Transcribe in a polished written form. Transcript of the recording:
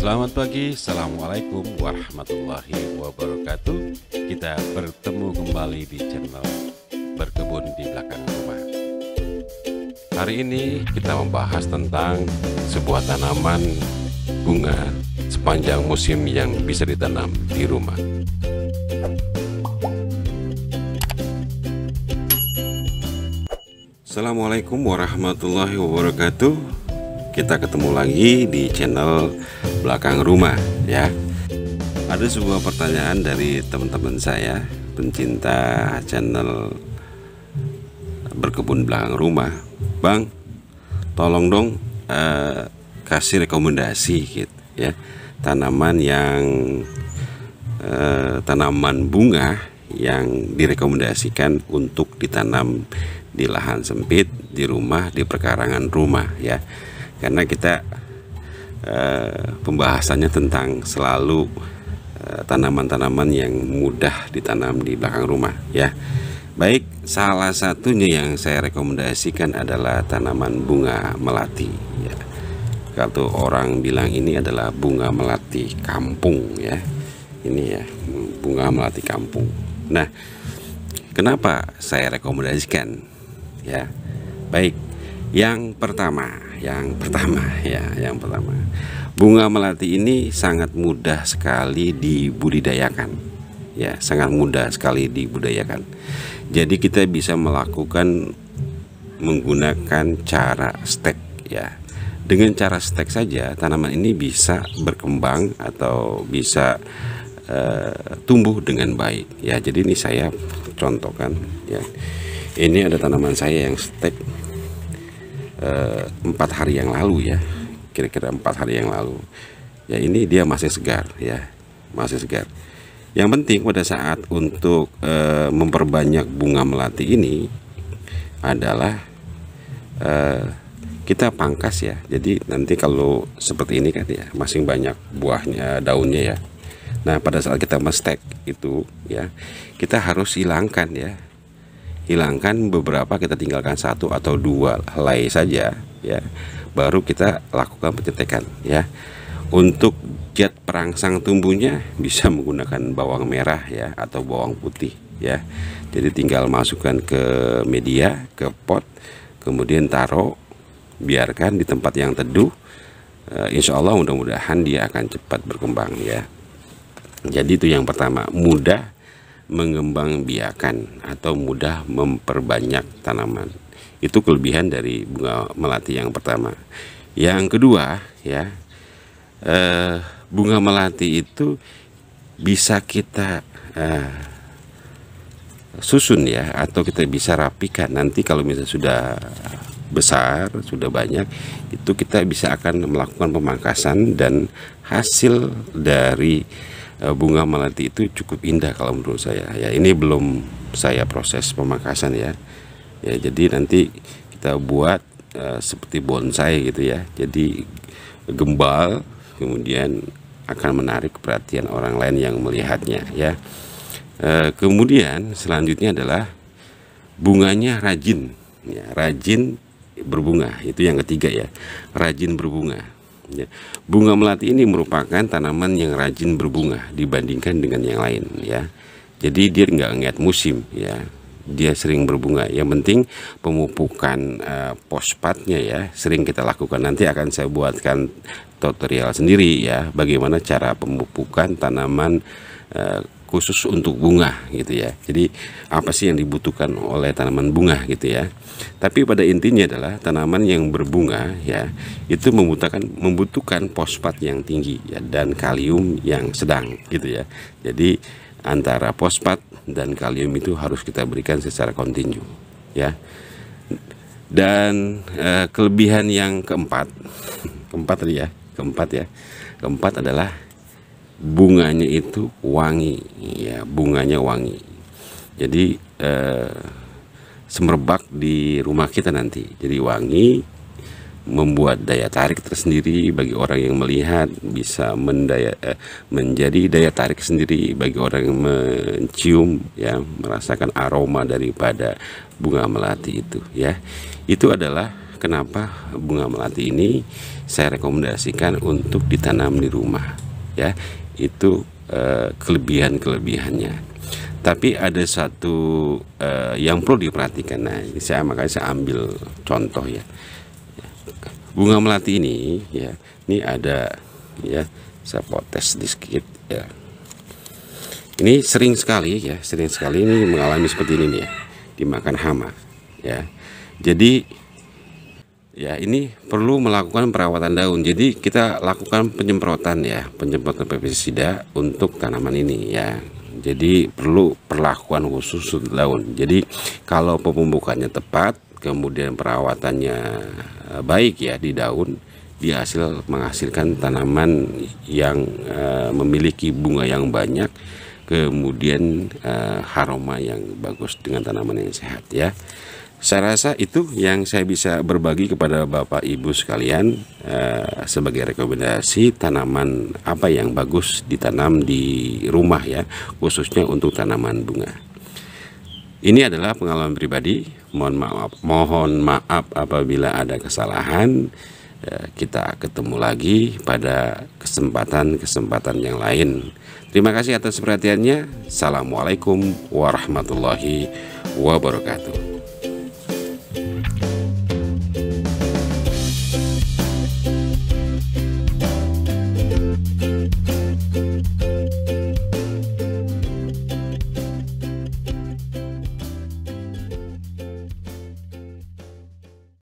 Selamat pagi, Assalamualaikum warahmatullahi wabarakatuh. Kita bertemu kembali di channel Berkebun di Belakang Rumah. Hari ini kita membahas tentang sebuah tanaman bunga sepanjang musim yang bisa ditanam di rumah. Assalamualaikum warahmatullahi wabarakatuh. Kita ketemu lagi di channel Belakang Rumah ya. Ada sebuah pertanyaan dari teman-teman saya pencinta channel Berkebun Belakang Rumah. Bang, tolong dong kasih rekomendasi gitu ya, tanaman bunga yang direkomendasikan untuk ditanam di lahan sempit, di rumah, di perkarangan rumah ya. Karena kita pembahasannya tentang selalu tanaman-tanaman yang mudah ditanam di belakang rumah ya. Baik, salah satunya yang saya rekomendasikan adalah tanaman bunga melati ya. Kalau orang bilang ini adalah bunga melati kampung ya. Ini ya, bunga melati kampung. Nah, kenapa saya rekomendasikan ya? Baik, yang pertama, bunga melati ini sangat mudah sekali dibudidayakan ya, sangat mudah sekali dibudidayakan. Jadi kita bisa melakukan menggunakan cara stek ya. Dengan cara stek saja tanaman ini bisa berkembang atau bisa tumbuh dengan baik ya. Jadi ini saya contohkan ya. Ini ada tanaman saya yang stek 4 hari yang lalu ya, kira-kira 4 hari yang lalu ya. Ini dia masih segar ya, masih segar. Yang penting pada saat untuk memperbanyak bunga melati ini adalah kita pangkas ya. Jadi nanti kalau seperti ini kan ya, masih banyak buahnya, daunnya ya. Nah pada saat kita mestek itu ya, kita harus hilangkan ya, hilangkan beberapa, kita tinggalkan 1 atau 2 helai saja ya, baru kita lakukan pencetekan ya. Untuk zat perangsang tumbuhnya bisa menggunakan bawang merah ya atau bawang putih ya. Jadi tinggal masukkan ke media, ke pot, kemudian taruh, biarkan di tempat yang teduh. Insya Allah mudah-mudahan dia akan cepat berkembang ya. Jadi itu yang pertama, mudah mengembang biakan atau mudah memperbanyak tanaman. Itu kelebihan dari bunga melati yang pertama. Yang kedua ya, bunga melati itu bisa kita susun ya, atau kita bisa rapikan. Nanti kalau misalnya sudah besar, sudah banyak, itu kita bisa akan melakukan pemangkasan, dan hasil dari bunga melati itu cukup indah kalau menurut saya ya. Ini belum saya proses pemangkasan ya. Ya jadi nanti kita buat seperti bonsai gitu ya. Jadi gembal, kemudian akan menarik perhatian orang lain yang melihatnya ya. Kemudian selanjutnya adalah bunganya rajin ya, rajin berbunga. Itu yang ketiga ya, rajin berbunga ya. Bunga melati ini merupakan tanaman yang rajin berbunga dibandingkan dengan yang lain ya. Jadi dia nggak ngeliat musim ya, dia sering berbunga. Yang penting pemupukan fosfatnya ya sering kita lakukan. Nanti akan saya buatkan tutorial sendiri ya, bagaimana cara pemupukan tanaman khusus untuk bunga gitu ya. Jadi apa sih yang dibutuhkan oleh tanaman bunga gitu ya. Tapi pada intinya adalah tanaman yang berbunga ya, itu membutuhkan fosfat yang tinggi ya, dan kalium yang sedang gitu ya. Jadi antara fosfat dan kalium itu harus kita berikan secara kontinu ya. Dan kelebihan yang keempat adalah bunganya itu wangi ya, bunganya wangi. Jadi semerbak di rumah kita nanti jadi wangi, membuat daya tarik tersendiri bagi orang yang melihat, bisa menjadi daya tarik sendiri bagi orang yang mencium ya, merasakan aroma daripada bunga melati itu ya. Itu adalah kenapa bunga melati ini saya rekomendasikan untuk ditanam di rumah ya. Itu kelebihan-kelebihannya. Tapi ada satu yang perlu diperhatikan. Nah, ini makanya saya ambil contoh ya. Bunga melati ini ya, ini ada ya, saya potes sedikit ya. Ini sering sekali ini mengalami seperti ini nih ya, dimakan hama ya. Jadi ya ini perlu melakukan perawatan daun. Jadi kita lakukan penyemprotan ya, penyemprotan pestisida untuk tanaman ini ya. Jadi perlu perlakuan khusus untuk daun. Jadi kalau pemupukannya tepat, kemudian perawatannya baik ya di daun, dia menghasilkan tanaman yang memiliki bunga yang banyak, kemudian aroma yang bagus dengan tanaman yang sehat ya. Saya rasa itu yang saya bisa berbagi kepada Bapak Ibu sekalian sebagai rekomendasi tanaman apa yang bagus ditanam di rumah ya, khususnya untuk tanaman bunga. Ini adalah pengalaman pribadi. Mohon maaf apabila ada kesalahan. Kita ketemu lagi pada kesempatan yang lain. Terima kasih atas perhatiannya. Assalamualaikum warahmatullahi wabarakatuh.